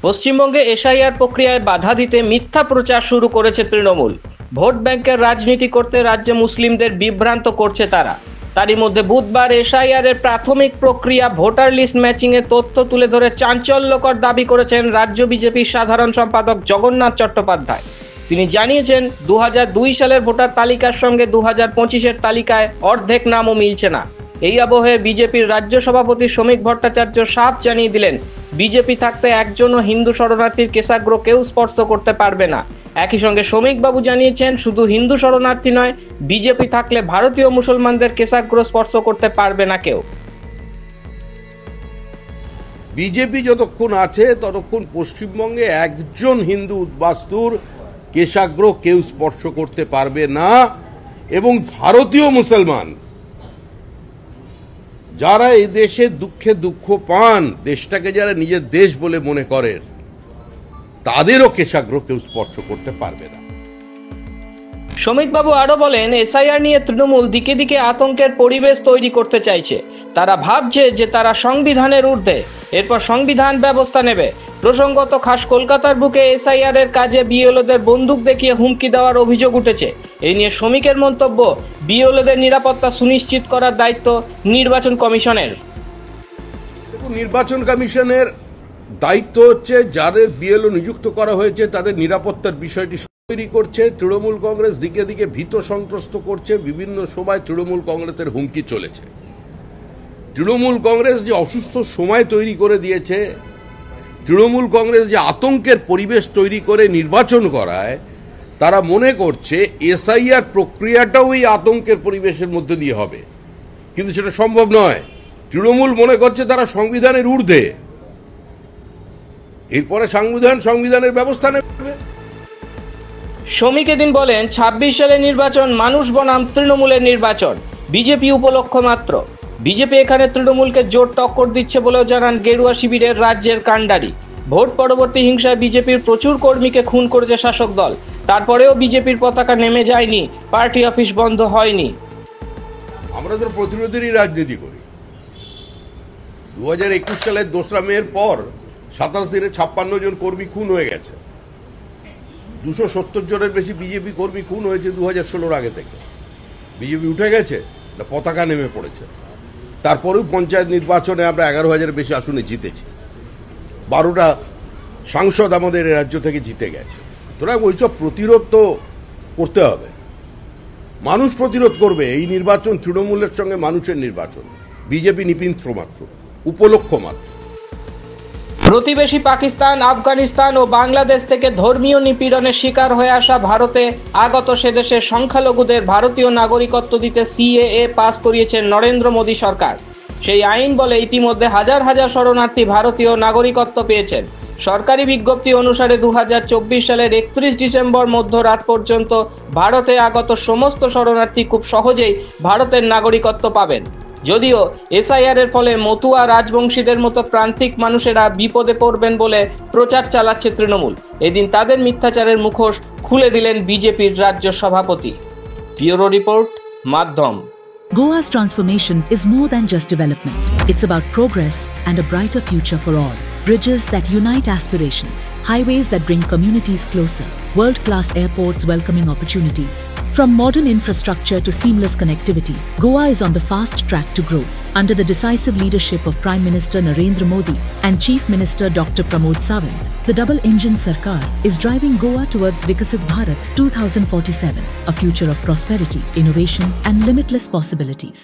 পশ্চিমবঙ্গে এসআইআর প্রক্রিয়ায় বাধা দিতে মিথ্যা প্রচার শুরু করেছে তৃণমূল। ভোট ব্যাংকের রাজনীতি করতে রাজ্যে মুসলিমদের বিভ্রান্ত করছে তারা। তারই মধ্যে বুধবার এসআইআর এর প্রাথমিক প্রক্রিয়া ভোটার লিস্ট ম্যাচিং এর তথ্য তুলে ধরে চাঞ্চল্যকর দাবি করেছেন রাজ্য বিজেপির সাধারণ সম্পাদক জগন্নাথ চট্টোপাধ্যায়। তিনি জানিয়েছেন 2002 সালের ভোটার তালিকার সঙ্গে 2025-এর তালিকায় অর্ধেক নামও মিলছে না। এই আবহে বিজেপির রাজ্য সভাপতি শ্রমিক ভট্টাচার্য সাফ জানিয়ে দিলেন, বিজেপি থাকতে একজনও হিন্দু শরণার্থীর কেশাগ্র কেউ স্পর্শ করতে পারবে না। একই সঙ্গে শ্রমিকবাবু জানিয়েছেন, শুধু হিন্দু শরণার্থী নয়, বিজেপি থাকলে ভারতীয় মুসলমানদের কেশাগ্র স্পর্শ করতে পারবে না কেউ। বিজেপি যতক্ষণ আছে ততক্ষণ পশ্চিমবঙ্গে একজন হিন্দু উদ্বাস্তুর কেশাগ্র কেউ স্পর্শ করতে পারবে না। এবং ভারতীয় মুসলমান যারা এই দেশে দুঃখে দুঃখ পান, দেশটাকে যারা নিজের দেশ বলে মনে করেন, তাদেরও কেশাগ্র কেউ স্পর্শ করতে পারবে না। শ্রমিকবাবু আরো বলেন, এসআইআর নিয়ে তৃণমূল দিকে দিকে আতঙ্কের পরিবেশ তৈরি করতে চাইছে। তারা ভাবছে যে তারা সংবিধানের ঊর্ধ্বে, এরপর সংবিধান ব্যবস্থা নেবে। প্রসঙ্গত, খাস কলকাতার বুকে এসআইআর এর কাজে বিএলওদের বন্দুক দেখিয়ে হুমকি দেওয়ার অভিযোগ উঠেছে। এই নিয়ে শ্রমিকের মন্তব্য, বিএলওদের নিরাপত্তা সুনিশ্চিত করার দায়িত্ব নির্বাচন কমিশনের। নির্বাচন কমিশনের দায়িত্ব হচ্ছে যাদের বিএলও নিযুক্ত করা হয়েছে তাদের নিরাপত্তার বিষয়টি তৈরি করছে। তৃণমূল কংগ্রেস দিকে দিকে ভীত সন্ত্রস্ত করছে। বিভিন্ন সময় তৃণমূল কংগ্রেসের হুমকি চলেছে। তৃণমূল কংগ্রেস যে অসুস্থ সময় তৈরি করে দিয়েছে, তৃণমূল কংগ্রেস যে আতঙ্কের পরিবেশ তৈরি করে নির্বাচন করায়, তারা মনে করছে এসআইআর প্রক্রিয়াটাও এই আতঙ্কের পরিবেশের মধ্যে দিয়ে হবে, কিন্তু সেটা সম্ভব নয়। তৃণমূল মনে করছে তারা সংবিধানের ঊর্ধ্বে, এরপরে সংবিধানের ব্যবস্থা নেবে। শ্রমিক এদিন বলেন, 26 সালের নির্বাচন মানুষ বনাম তৃণমূলের নির্বাচন, বিজেপি উপলক্ষ মাত্র। বিজেপি এখানে তৃণমূলকে জোর টক্কর দিচ্ছে বলেও জানান গেরুয়া শিবিরের রাজ্যের কাণ্ডারি। ভোট পরবর্তী হিংসায় বিজেপির প্রচুর কর্মীকে খুন করেছে শাসক দল, তারপরেও বিজেপির পতাকা নেমে যায়নি, পার্টি অফিস বন্ধ হয়নি। আমরা তো প্রতিরোধেরই রাজনীতি করি। 2021 সালের 2রা মের পর 27 দিনে 56 জন কর্মী খুন হয়ে গেছে। 270 জনের বেশি বিজেপি কর্মী খুন হয়েছে 2016-র আগে থেকে। বিজেপি উঠে গেছে না পতাকা নেমে পড়েছে? তারপরেও পঞ্চায়েত নির্বাচনে আমরা 11,000-এর বেশি আসনে জিতেছি। 12টা সাংসদ আমাদের রাজ্য থেকে জিতে গেছে। সুতরাং ওইসব প্রতিরোধ তো করতে হবে, মানুষ প্রতিরোধ করবে। এই নির্বাচন তৃণমূলের সঙ্গে মানুষের নির্বাচন, বিজেপি নিপিন্ত্র মাত্র, উপলক্ষ মাত্র। প্রতিবেশী পাকিস্তান, আফগানিস্তান ও বাংলাদেশ থেকে ধর্মীয় নিপীড়নের শিকার হয়ে আসা ভারতে আগত সেদেশের সংখ্যালঘুদের ভারতীয় নাগরিকত্ব দিতে সিএএ পাস করিয়েছেন নরেন্দ্র মোদী সরকার। সেই আইন বলে ইতিমধ্যে হাজার হাজার শরণার্থী ভারতীয় নাগরিকত্ব পেয়েছেন। সরকারি বিজ্ঞপ্তি অনুসারে 2024 সালের 31 ডিসেম্বর মধ্যরাত পর্যন্ত ভারতে আগত সমস্ত শরণার্থী খুব সহজেই ভারতের নাগরিকত্ব পাবেন। যদিও এসআইআর এর ফলে মতুয়া রাজবংশীদের মতো প্রান্তিক মানুষেরা বিপদে পড়বেন বলে প্রচার চালাচ্ছে তৃণমূল। এদিন তাদের মিথ্যাচারের মুখোশ খুলে দিলেন বিজেপির রাজ্য সভাপতি। ব্যুরো রিপোর্ট, মাধ্যম। Goa's transformation is more than just development. It's about progress and a brighter future for all. Bridges that unite aspirations, highways that bring communities closer, world-class airports welcoming opportunities. From modern infrastructure to seamless connectivity, Goa is on the fast track to grow. Under the decisive leadership of Prime Minister Narendra Modi and Chief Minister Dr. Pramod Sawant, the double-engine Sarkar is driving Goa towards Vikasit Bharat 2047, a future of prosperity, innovation and limitless possibilities.